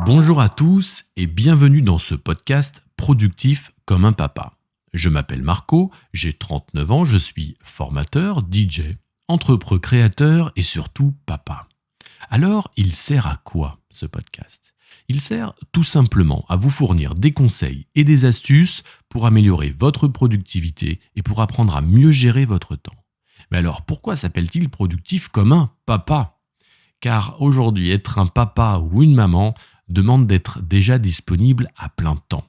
Bonjour à tous et bienvenue dans ce podcast Productif comme un papa. Je m'appelle Marco, j'ai 39 ans, je suis formateur, DJ, entrepreneur créateur et surtout papa. Alors, il sert à quoi ce podcast ? Il sert tout simplement à vous fournir des conseils et des astuces pour améliorer votre productivité et pour apprendre à mieux gérer votre temps. Mais alors, pourquoi s'appelle-t-il productif comme un papa ? Car aujourd'hui, être un papa ou une maman demande d'être déjà disponible à plein temps.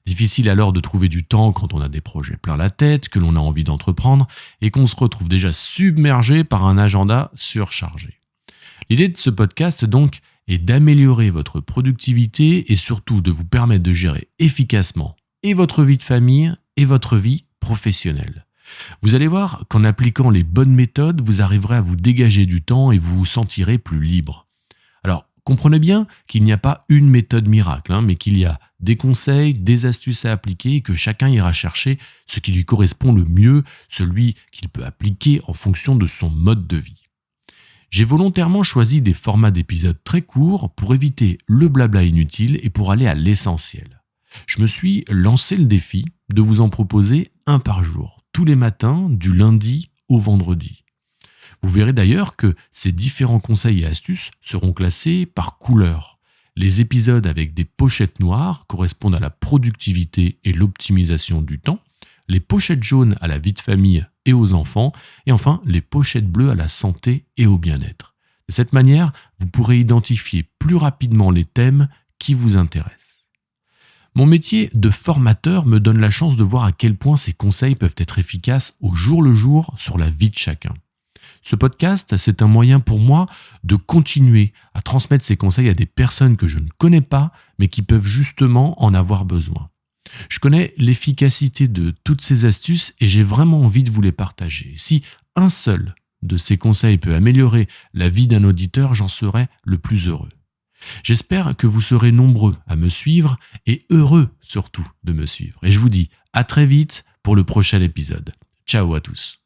Difficile alors de trouver du temps quand on a des projets plein la tête, que l'on a envie d'entreprendre et qu'on se retrouve déjà submergé par un agenda surchargé. L'idée de ce podcast donc est d'améliorer votre productivité et surtout de vous permettre de gérer efficacement et votre vie de famille et votre vie professionnelle. Vous allez voir qu'en appliquant les bonnes méthodes, vous arriverez à vous dégager du temps et vous vous sentirez plus libre. Alors, comprenez bien qu'il n'y a pas une méthode miracle, mais qu'il y a des conseils, des astuces à appliquer et que chacun ira chercher ce qui lui correspond le mieux, celui qu'il peut appliquer en fonction de son mode de vie. J'ai volontairement choisi des formats d'épisodes très courts pour éviter le blabla inutile et pour aller à l'essentiel. Je me suis lancé le défi de vous en proposer un par jour, tous les matins, du lundi au vendredi. Vous verrez d'ailleurs que ces différents conseils et astuces seront classés par couleur. Les épisodes avec des pochettes noires correspondent à la productivité et l'optimisation du temps, les pochettes jaunes à la vie de famille et aux enfants, et enfin les pochettes bleues à la santé et au bien-être. De cette manière, vous pourrez identifier plus rapidement les thèmes qui vous intéressent. Mon métier de formateur me donne la chance de voir à quel point ces conseils peuvent être efficaces au jour le jour sur la vie de chacun. Ce podcast, c'est un moyen pour moi de continuer à transmettre ces conseils à des personnes que je ne connais pas, mais qui peuvent justement en avoir besoin. Je connais l'efficacité de toutes ces astuces et j'ai vraiment envie de vous les partager. Si un seul de ces conseils peut améliorer la vie d'un auditeur, j'en serai le plus heureux. J'espère que vous serez nombreux à me suivre et heureux surtout de me suivre. Et je vous dis à très vite pour le prochain épisode. Ciao à tous.